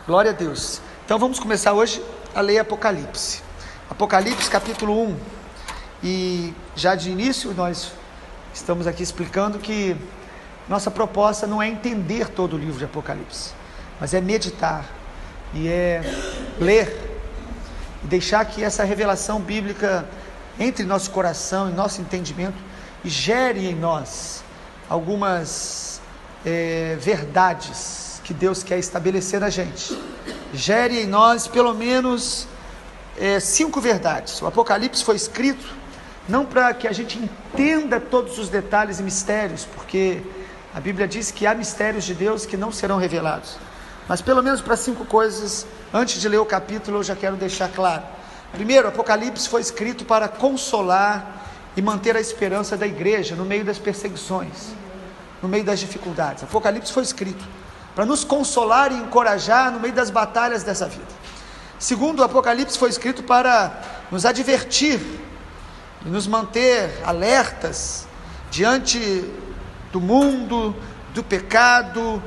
Glória a Deus. Então vamos começar hoje a ler Apocalipse. Apocalipse capítulo 1. E já de início nós estamos aqui explicando que nossa proposta não é entender todo o livro de Apocalipse, mas é meditar e é ler e deixar que essa revelação bíblica entre em nosso coração, em nosso entendimento e gere em nós algumas verdades que Deus quer estabelecer na gente. Gere em nós pelo menos 5 verdades. O Apocalipse foi escrito não para que a gente entenda todos os detalhes e mistérios, porque a Bíblia diz que há mistérios de Deus que não serão revelados, mas pelo menos para 5 coisas. Antes de ler o capítulo, eu já quero deixar claro. Primeiro, o Apocalipse foi escrito para consolar e manter a esperança da igreja no meio das perseguições, no meio das dificuldades. O Apocalipse foi escrito para nos consolar e encorajar no meio das batalhas dessa vida. Segundo, o Apocalipse foi escrito para nos advertir e nos manter alertas diante do mundo, do pecado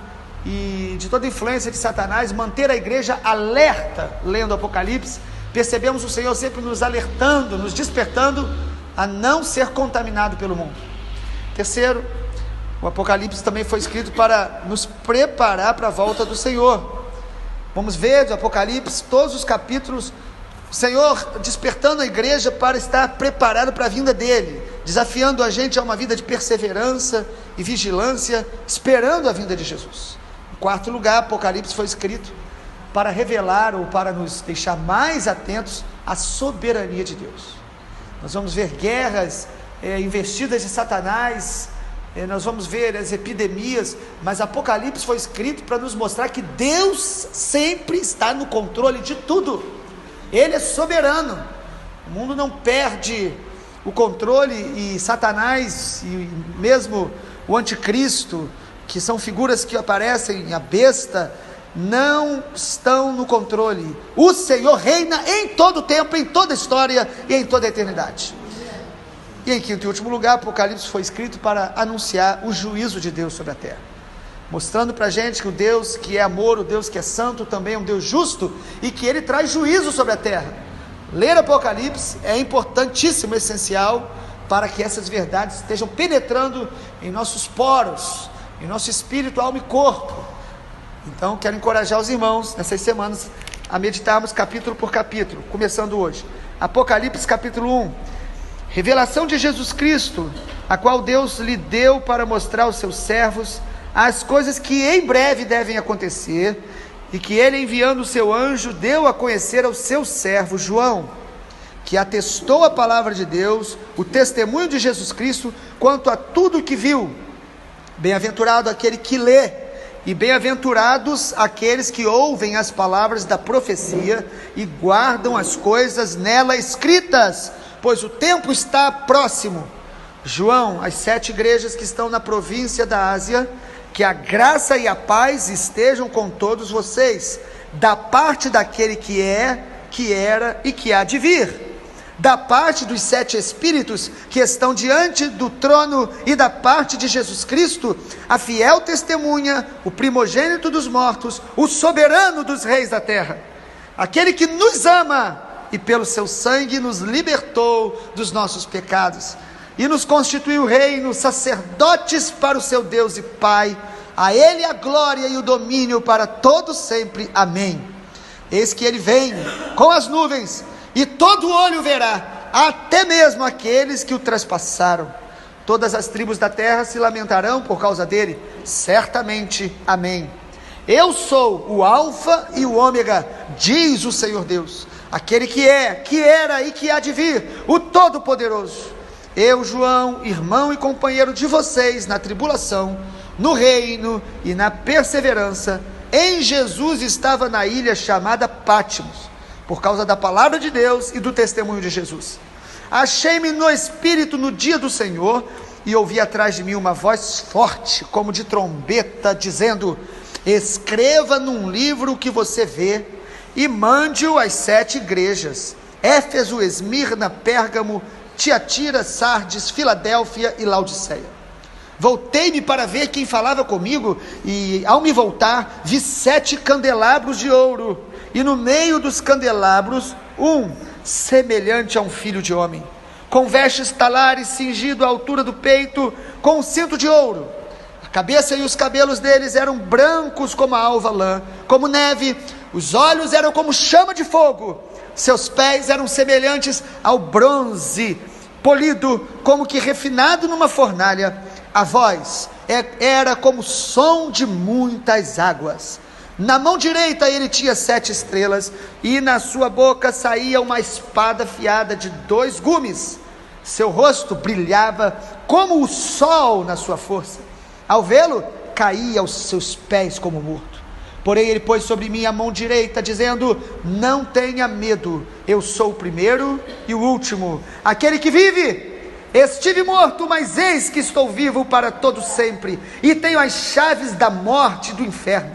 e de toda a influência de Satanás, manter a igreja alerta. Lendo o Apocalipse, percebemos o Senhor sempre nos alertando, nos despertando a não ser contaminado pelo mundo. Terceiro, o Apocalipse também foi escrito para nos preparar para a volta do Senhor. Vamos ver do Apocalipse, todos os capítulos, o Senhor despertando a igreja para estar preparado para a vinda dele, desafiando a gente a uma vida de perseverança e vigilância, esperando a vinda de Jesus. Em quarto lugar, Apocalipse foi escrito para revelar ou para nos deixar mais atentos à soberania de Deus. Nós vamos ver guerras, investidas de Satanás, nós vamos ver as epidemias, mas Apocalipse foi escrito para nos mostrar que Deus sempre está no controle de tudo. Ele é soberano. O mundo não perde o controle, e Satanás e mesmo o anticristo, que são figuras que aparecem, a besta, não estão no controle. O Senhor reina em todo tempo, em toda a história e em toda a eternidade. E em quinto e último lugar, Apocalipse foi escrito para anunciar o juízo de Deus sobre a terra, mostrando para a gente que o Deus que é amor, o Deus que é santo, também é um Deus justo e que Ele traz juízo sobre a terra. Ler Apocalipse é importantíssimo, essencial, para que essas verdades estejam penetrando em nossos poros, em nosso espírito, alma e corpo. Então quero encorajar os irmãos nessas semanas a meditarmos capítulo por capítulo, começando hoje. Apocalipse capítulo 1. Revelação de Jesus Cristo, a qual Deus lhe deu para mostrar aos seus servos as coisas que em breve devem acontecer, e que ele, enviando o seu anjo, deu a conhecer ao seu servo João, que atestou a palavra de Deus, o testemunho de Jesus Cristo, quanto a tudo o que viu. Bem-aventurado aquele que lê, e bem-aventurados aqueles que ouvem as palavras da profecia e guardam as coisas nela escritas, pois o tempo está próximo. João, as 7 igrejas que estão na província da Ásia, que a graça e a paz estejam com todos vocês, da parte daquele que é, que era e que há de vir, da parte dos 7 Espíritos que estão diante do trono e da parte de Jesus Cristo, a fiel testemunha, o primogênito dos mortos, o soberano dos reis da terra, aquele que nos ama e pelo seu sangue nos libertou dos nossos pecados e nos constituiu reino, sacerdotes para o seu Deus e Pai. A Ele a glória e o domínio para todos sempre. Amém. Eis que Ele vem com as nuvens, e todo olho verá, até mesmo aqueles que o traspassaram. Todas as tribos da terra se lamentarão por causa dele. Certamente. Amém. Eu sou o Alfa e o Ômega, diz o Senhor Deus, aquele que é, que era e que há de vir, o Todo-Poderoso. Eu, João, irmão e companheiro de vocês na tribulação, no reino e na perseverança, em Jesus estava na ilha chamada Pátimos, por causa da palavra de Deus e do testemunho de Jesus. Achei-me no Espírito no dia do Senhor, e ouvi atrás de mim uma voz forte, como de trombeta, dizendo: escreva num livro o que você vê, e mande-o às 7 igrejas: Éfeso, Esmirna, Pérgamo, Tiatira, Sardes, Filadélfia e Laodiceia. Voltei-me para ver quem falava comigo, e ao me voltar, vi 7 candelabros de ouro, e no meio dos candelabros, um semelhante a um filho de homem, com vestes talares, cingido à altura do peito, com um cinto de ouro. A cabeça e os cabelos deles eram brancos como a alva lã, como neve, os olhos eram como chama de fogo, seus pés eram semelhantes ao bronze, polido como que refinado numa fornalha. A voz era como o som de muitas águas. Na mão direita ele tinha 7 estrelas, e na sua boca saía uma espada afiada de 2 gumes. Seu rosto brilhava como o sol na sua força. Ao vê-lo, caía aos seus pés como morto. Porém ele pôs sobre mim a mão direita, dizendo: não tenha medo, eu sou o primeiro e o último, aquele que vive. Estive morto, mas eis que estou vivo para todo sempre, e tenho as chaves da morte e do inferno.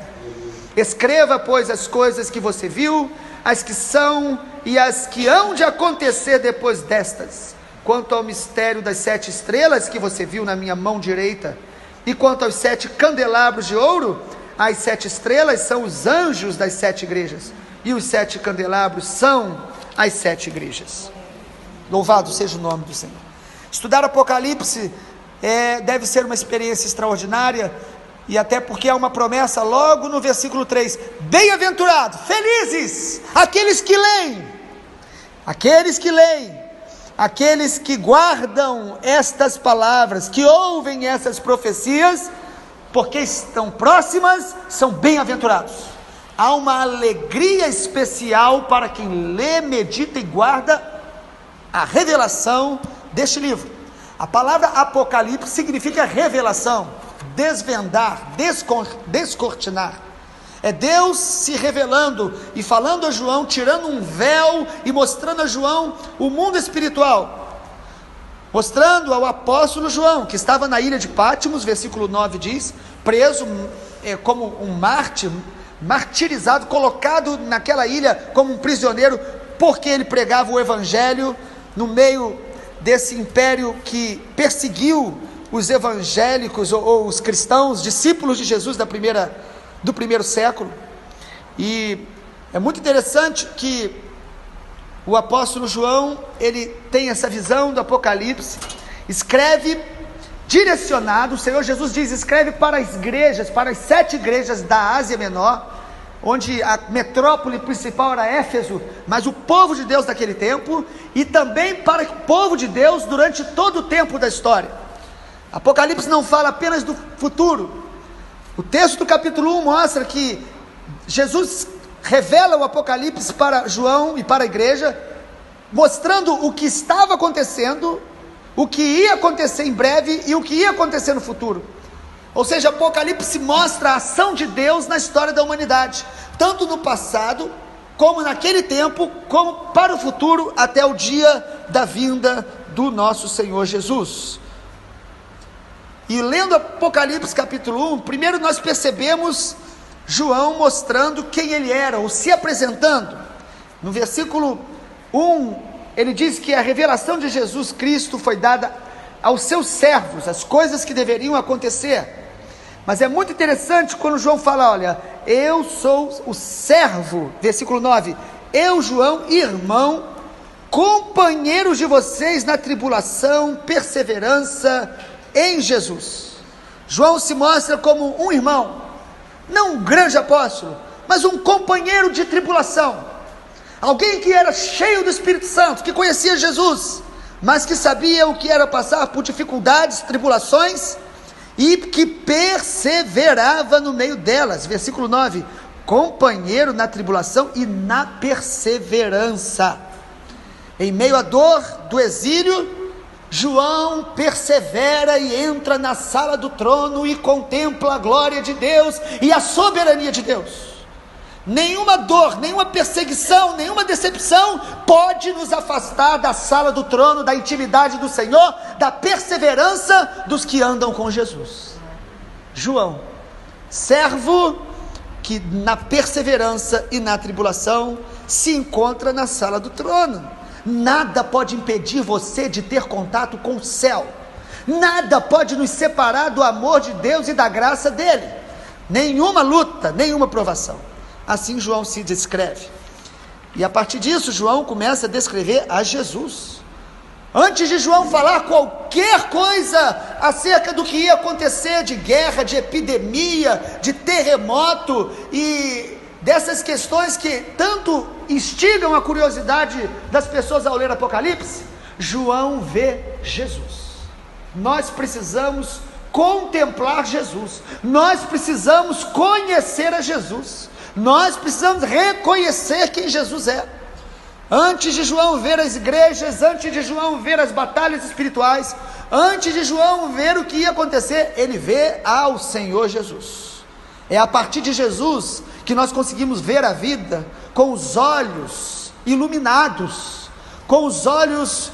Escreva, pois, as coisas que você viu, as que são e as que hão de acontecer depois destas. Quanto ao mistério das 7 estrelas que você viu na minha mão direita, e quanto aos 7 candelabros de ouro, as 7 estrelas são os anjos das 7 igrejas, e os 7 candelabros são as 7 igrejas. Louvado seja o nome do Senhor. Estudar Apocalipse deve ser uma experiência extraordinária, e até porque há uma promessa logo no versículo 3: bem-aventurados, felizes, aqueles que leem, aqueles que guardam estas palavras, que ouvem essas profecias, porque estão próximas, são bem-aventurados. Há uma alegria especial para quem lê, medita e guarda a revelação deste livro. A palavra Apocalipse significa revelação, desvendar, descortinar. É Deus se revelando e falando a João, tirando um véu e mostrando a João o mundo espiritual, mostrando ao apóstolo João, que estava na ilha de Patmos, versículo 9 diz, preso como um mártir, martirizado, colocado naquela ilha como um prisioneiro, porque ele pregava o evangelho no meio desse império que perseguiu os evangélicos ou os cristãos, discípulos de Jesus do primeiro século. E é muito interessante que o apóstolo João, ele tem essa visão do Apocalipse, escreve direcionado. O Senhor Jesus diz: escreve para as igrejas, para as 7 igrejas da Ásia Menor, onde a metrópole principal era Éfeso, mas o povo de Deus daquele tempo, e também para o povo de Deus durante todo o tempo da história. Apocalipse não fala apenas do futuro. O texto do capítulo 1 mostra que Jesus revela o Apocalipse para João e para a igreja, mostrando o que estava acontecendo, o que ia acontecer em breve e o que ia acontecer no futuro. Ou seja, Apocalipse mostra a ação de Deus na história da humanidade, tanto no passado, como naquele tempo, como para o futuro, até o dia da vinda do nosso Senhor Jesus. E lendo Apocalipse capítulo 1, primeiro nós percebemos João mostrando quem ele era, ou se apresentando. No versículo 1, ele diz que a revelação de Jesus Cristo foi dada aos seus servos, as coisas que deveriam acontecer. Mas é muito interessante quando João fala: olha, eu sou o servo, versículo 9, eu, João, irmão, companheiros de vocês na tribulação, perseverança em Jesus. João se mostra como um irmão, não um grande apóstolo, mas um companheiro de tribulação, alguém que era cheio do Espírito Santo, que conhecia Jesus, mas que sabia o que era passar por dificuldades, tribulações, e que perseverava no meio delas. Versículo 9, companheiro na tribulação e na perseverança. Em meio à dor do exílio, João persevera e entra na sala do trono e contempla a glória de Deus e a soberania de Deus. Nenhuma dor, nenhuma perseguição, nenhuma decepção pode nos afastar da sala do trono, da intimidade do Senhor, da perseverança dos que andam com Jesus. João, servo que na perseverança e na tribulação se encontra na sala do trono. Nada pode impedir você de ter contato com o céu. Nada pode nos separar do amor de Deus e da graça dele. Nenhuma luta, nenhuma provação. Assim João se descreve. E a partir disso, João começa a descrever a Jesus. Antes de João falar qualquer coisa acerca do que ia acontecer, de guerra, de epidemia, de terremoto e dessas questões que tanto instigam a curiosidade das pessoas ao ler Apocalipse, João vê Jesus. Nós precisamos contemplar Jesus, nós precisamos conhecer a Jesus, nós precisamos reconhecer quem Jesus é. Antes de João ver as igrejas, antes de João ver as batalhas espirituais, antes de João ver o que ia acontecer, ele vê ao Senhor Jesus. É a partir de Jesus que nós conseguimos ver a vida com os olhos iluminados, com os olhos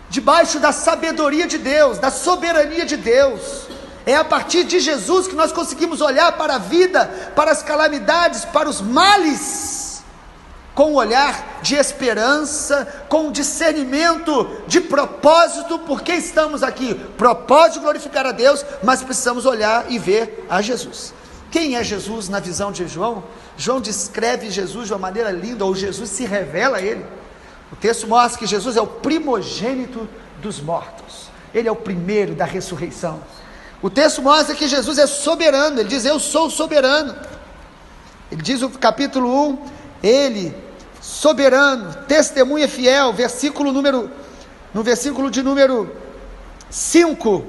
debaixo da sabedoria de Deus, da soberania de Deus. É a partir de Jesus que nós conseguimos olhar para a vida, para as calamidades, para os males, com um olhar de esperança, com um discernimento de propósito, porque estamos aqui, propósito de glorificar a Deus, mas precisamos olhar e ver a Jesus. Quem é Jesus na visão de João? João descreve Jesus de uma maneira linda, ou Jesus se revela a ele. O texto mostra que Jesus é o primogênito dos mortos, ele é o primeiro da ressurreição. O texto mostra que Jesus é soberano, ele diz: eu sou soberano. Ele diz no capítulo 1, ele soberano, testemunha fiel, no versículo de número 5,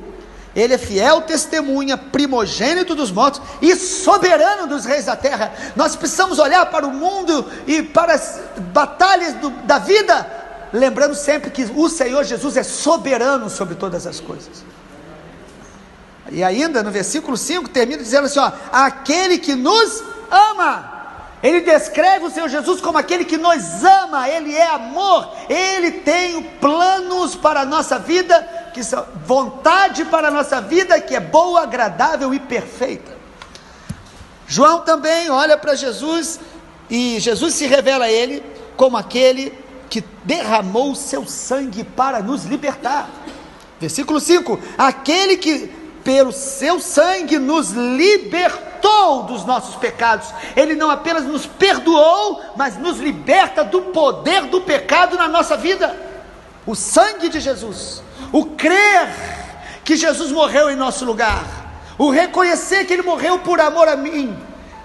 ele é fiel testemunha, primogênito dos mortos e soberano dos reis da terra. Nós precisamos olhar para o mundo e para as batalhas da vida, lembrando sempre que o Senhor Jesus é soberano sobre todas as coisas. E ainda no versículo 5 termina dizendo assim, aquele que nos ama. Ele descreve o Senhor Jesus como aquele que nos ama, ele é amor, ele tem planos para a nossa vida, que são vontade para a nossa vida, que é boa, agradável e perfeita. João também olha para Jesus, e Jesus se revela a ele como aquele que derramou o seu sangue para nos libertar. Versículo 5, aquele que pelo seu sangue nos libertou dos nossos pecados. Ele não apenas nos perdoou, mas nos liberta do poder do pecado na nossa vida. O sangue de Jesus, o crer que Jesus morreu em nosso lugar, o reconhecer que ele morreu por amor a mim,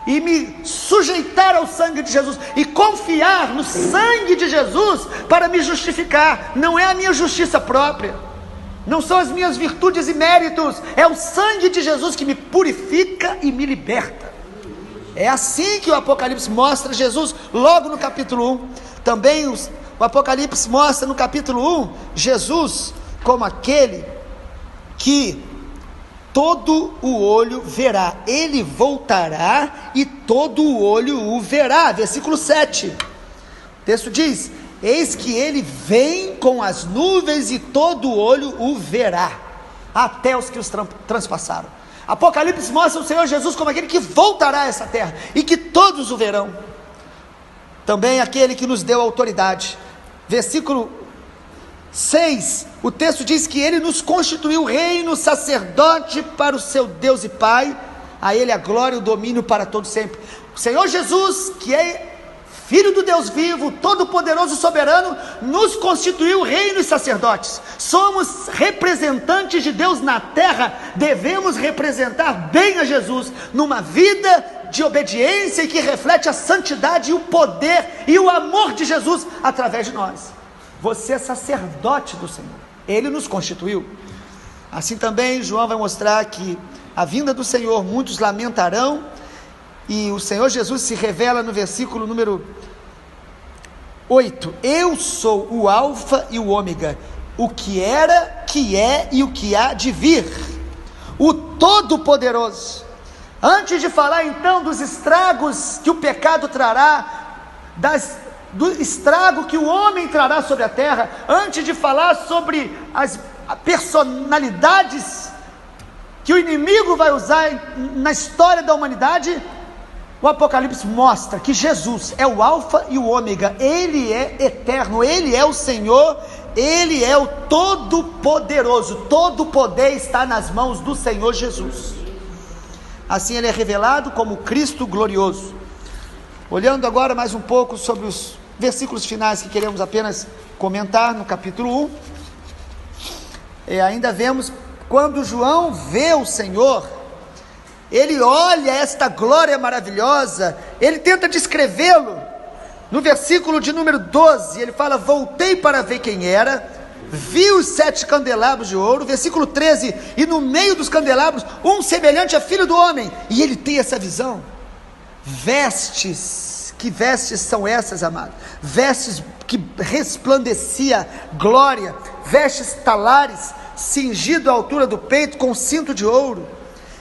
e me sujeitar ao sangue de Jesus, e confiar no sangue de Jesus para me justificar. Não é a minha justiça própria, não são as minhas virtudes e méritos, é o sangue de Jesus que me purifica e me liberta. É assim que o Apocalipse mostra Jesus, logo no capítulo 1. Também o Apocalipse mostra no capítulo 1, Jesus como aquele que todo o olho verá, ele voltará e todo o olho o verá. Versículo 7, o texto diz: eis que ele vem com as nuvens e todo o olho o verá, até os que os transpassaram. Apocalipse mostra o Senhor Jesus como aquele que voltará a essa terra, e que todos o verão. Também aquele que nos deu autoridade. Versículo 6, o texto diz que ele nos constituiu reino, sacerdote para o seu Deus e Pai, a ele a glória e o domínio para todo sempre. O Senhor Jesus, que é Filho do Deus vivo, todo-poderoso e soberano, nos constituiu reino e sacerdotes. Somos representantes de Deus na terra, devemos representar bem a Jesus, numa vida de obediência e que reflete a santidade e o poder e o amor de Jesus através de nós. Você é sacerdote do Senhor, ele nos constituiu. Assim também João vai mostrar que a vinda do Senhor muitos lamentarão, e o Senhor Jesus se revela no versículo número 8: eu sou o alfa e o ômega, o que era, que é e o que há de vir, o todo-poderoso. Antes de falar então dos estragos que o pecado trará, do estrago que o homem trará sobre a terra, antes de falar sobre as personalidades que o inimigo vai usar na história da humanidade, o Apocalipse mostra que Jesus é o alfa e o ômega, ele é eterno, ele é o Senhor, ele é o todo-poderoso, todo o poder está nas mãos do Senhor Jesus. Assim ele é revelado como Cristo glorioso. Olhando agora mais um pouco sobre os versículos finais que queremos apenas comentar no capítulo 1, ainda vemos quando João vê o Senhor, ele olha esta glória maravilhosa, ele tenta descrevê-lo. No versículo de número 12, ele fala: voltei para ver quem era, vi os 7 candelabros de ouro. Versículo 13, e no meio dos candelabros, um semelhante a filho do homem. E ele tem essa visão. Vestes, que vestes são essas, amado? Vestes que resplandecia glória, vestes talares, cingido à altura do peito com cinto de ouro.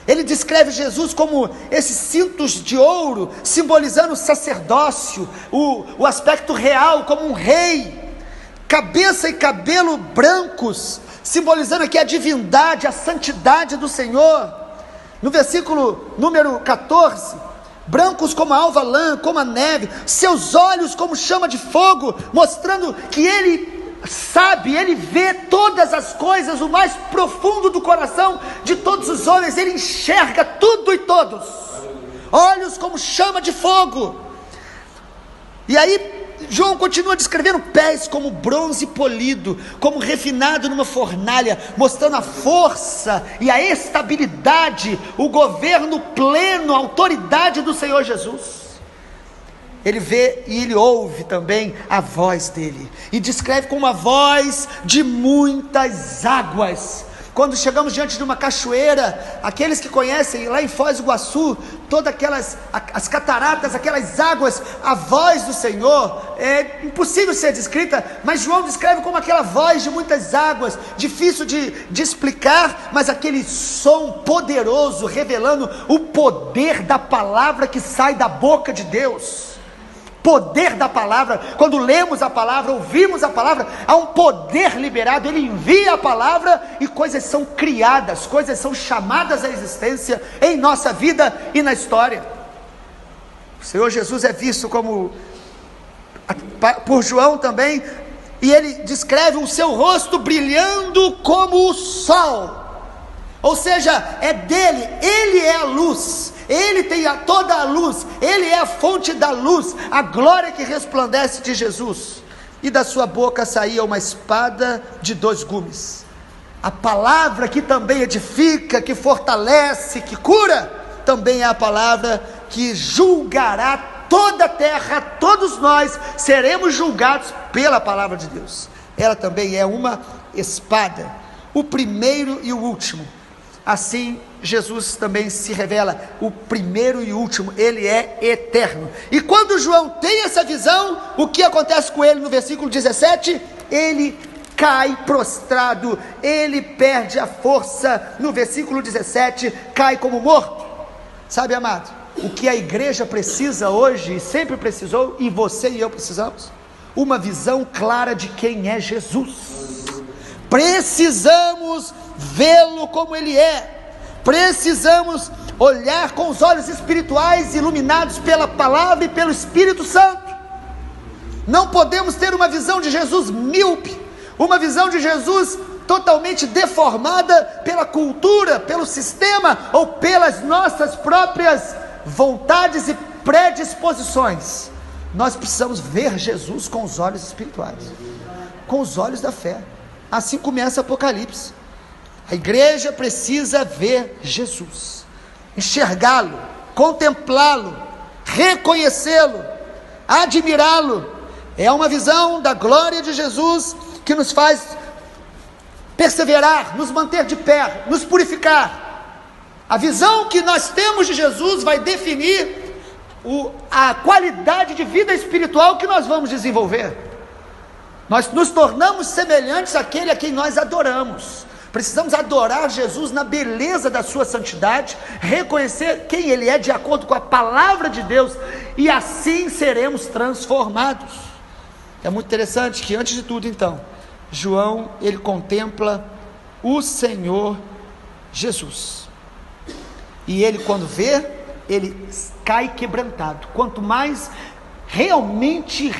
Ele descreve Jesus como esses cintos de ouro, simbolizando o sacerdócio, o aspecto real, como um rei. Cabeça e cabelo brancos, simbolizando aqui a divindade, a santidade do Senhor. No versículo número 14, brancos como a alva lã, como a neve, seus olhos como chama de fogo, mostrando que ele sabe, ele vê todas as coisas, o mais profundo do coração de todos os homens, ele enxerga tudo e todos. Olhos como chama de fogo. E aí João continua descrevendo pés como bronze polido, como refinado numa fornalha, mostrando a força e a estabilidade, o governo pleno, a autoridade do Senhor Jesus. Ele vê e ele ouve também a voz dele, e descreve como uma voz de muitas águas. Quando chegamos diante de uma cachoeira, aqueles que conhecem lá em Foz do Iguaçu, todas aquelas, as cataratas, aquelas águas, a voz do Senhor é impossível ser descrita, mas João descreve como aquela voz de muitas águas, difícil de explicar, mas aquele som poderoso, revelando o poder da palavra que sai da boca de Deus. Poder da palavra, quando lemos a palavra, ouvimos a palavra, há um poder liberado, ele envia a palavra e coisas são criadas, coisas são chamadas à existência em nossa vida e na história. O Senhor Jesus é visto como, por João também, e ele descreve o seu rosto brilhando como o sol, ou seja, é dele, ele é a luz, ele tem toda a luz, ele é a fonte da luz, a glória que resplandece de Jesus. E da sua boca saía uma espada de 2 gumes. A palavra que também edifica, que fortalece, que cura, também é a palavra que julgará toda a terra. Todos nós seremos julgados pela palavra de Deus. Ela também é uma espada, o primeiro e o último. Assim Jesus também se revela o primeiro e último, ele é eterno. E quando João tem essa visão, o que acontece com ele no versículo 17? Ele cai prostrado, ele perde a força. No versículo 17, cai como morto. Sabe, amado, o que a igreja precisa hoje, e sempre precisou, e você e eu precisamos? Uma visão clara de quem é Jesus. Precisamos vê-lo como ele é. Precisamos olhar com os olhos espirituais, iluminados pela palavra e pelo Espírito Santo. Não podemos ter uma visão de Jesus míope, uma visão de Jesus totalmente deformada pela cultura, pelo sistema, ou pelas nossas próprias vontades e predisposições. Nós precisamos ver Jesus com os olhos espirituais, com os olhos da fé. Assim começa Apocalipse. A igreja precisa ver Jesus, enxergá-lo, contemplá-lo, reconhecê-lo, admirá-lo. É uma visão da glória de Jesus que nos faz perseverar, nos manter de pé, nos purificar. A visão que nós temos de Jesus vai definir a qualidade de vida espiritual que nós vamos desenvolver. Nós nos tornamos semelhantes àquele a quem nós adoramos. Precisamos adorar Jesus na beleza da sua santidade, reconhecer quem ele é de acordo com a palavra de Deus, e assim seremos transformados. É muito interessante que, antes de tudo, então, João, ele contempla o Senhor Jesus, e ele, quando vê, ele cai quebrantado. Quanto mais realmente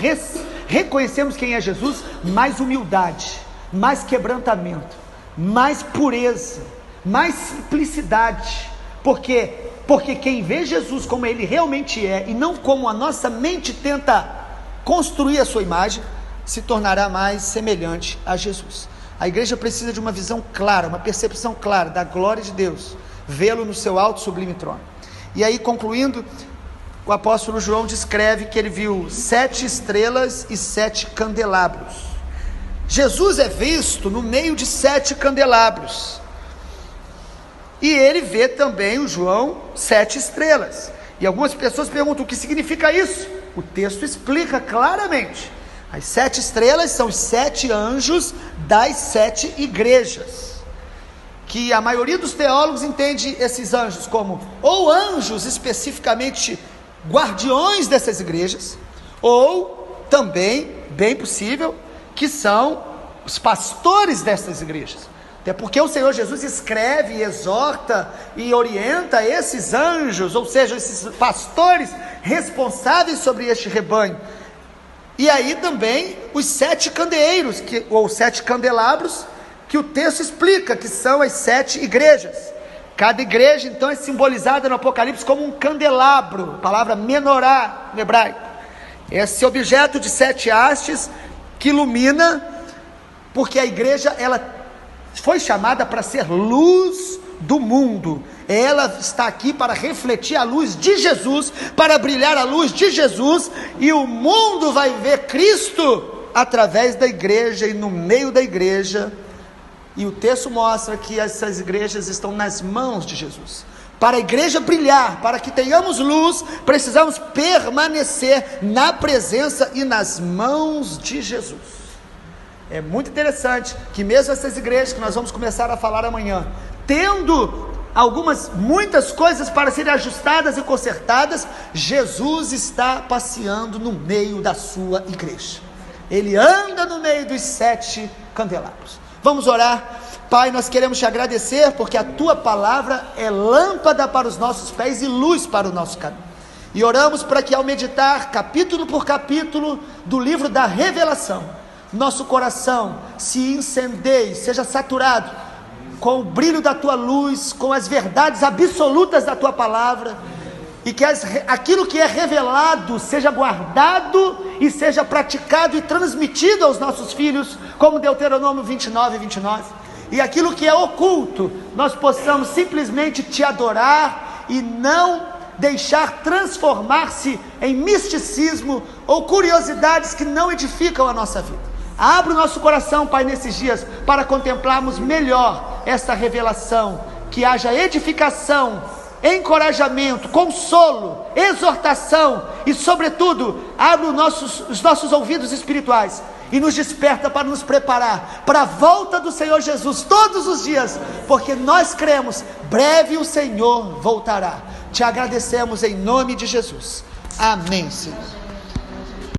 reconhecemos quem é Jesus, mais humildade, mais quebrantamento, mais pureza, mais simplicidade. Porque quem vê Jesus como ele realmente é, e não como a nossa mente tenta construir a sua imagem, se tornará mais semelhante a Jesus. A igreja precisa de uma visão clara, uma percepção clara da glória de Deus, vê-lo no seu alto sublime trono. E aí, concluindo, o apóstolo João descreve que ele viu 7 estrelas e 7 candelabros. Jesus é visto no meio de 7 candelabros, e ele vê também, o João, 7 estrelas. E algumas pessoas perguntam: o que significa isso? O texto explica claramente. As 7 estrelas são os 7 anjos das 7 igrejas, que a maioria dos teólogos entende esses anjos como ou anjos especificamente guardiões dessas igrejas, ou também, bem possível, que são os pastores dessas igrejas. Até porque o Senhor Jesus escreve, exorta e orienta esses anjos, ou seja, esses pastores responsáveis sobre este rebanho. E aí também os 7 candeeiros, ou 7 candelabros, que o texto explica que são as 7 igrejas. Cada igreja então é simbolizada no Apocalipse como um candelabro, palavra menorá no hebraico. Esse objeto de 7 hastes que ilumina, porque a igreja ela foi chamada para ser luz do mundo. Ela está aqui para refletir a luz de Jesus, para brilhar a luz de Jesus, e o mundo vai ver Cristo através da igreja e no meio da igreja. E o texto mostra que essas igrejas estão nas mãos de Jesus. Para a igreja brilhar, para que tenhamos luz, precisamos permanecer na presença e nas mãos de Jesus. É muito interessante que mesmo essas igrejas que nós vamos começar a falar amanhã, tendo muitas coisas para serem ajustadas e consertadas, Jesus está passeando no meio da sua igreja. Ele anda no meio dos 7 candelabros. Vamos orar. Pai, nós queremos te agradecer porque a tua palavra é lâmpada para os nossos pés e luz para o nosso caminho. E oramos para que ao meditar capítulo por capítulo do livro da Revelação, nosso coração se incendeie, seja saturado com o brilho da tua luz, com as verdades absolutas da tua palavra, e que aquilo que é revelado seja guardado e seja praticado e transmitido aos nossos filhos, como Deuteronômio 29:29, e aquilo que é oculto, nós possamos simplesmente te adorar e não deixar transformar-se em misticismo ou curiosidades que não edificam a nossa vida. Abra o nosso coração, Pai, nesses dias, para contemplarmos melhor esta revelação, que haja edificação, encorajamento, consolo, exortação e, sobretudo, abre os nossos ouvidos espirituais e nos desperta para nos preparar para a volta do Senhor Jesus todos os dias, porque nós cremos, breve o Senhor voltará. Te agradecemos em nome de Jesus. Amém, Senhor.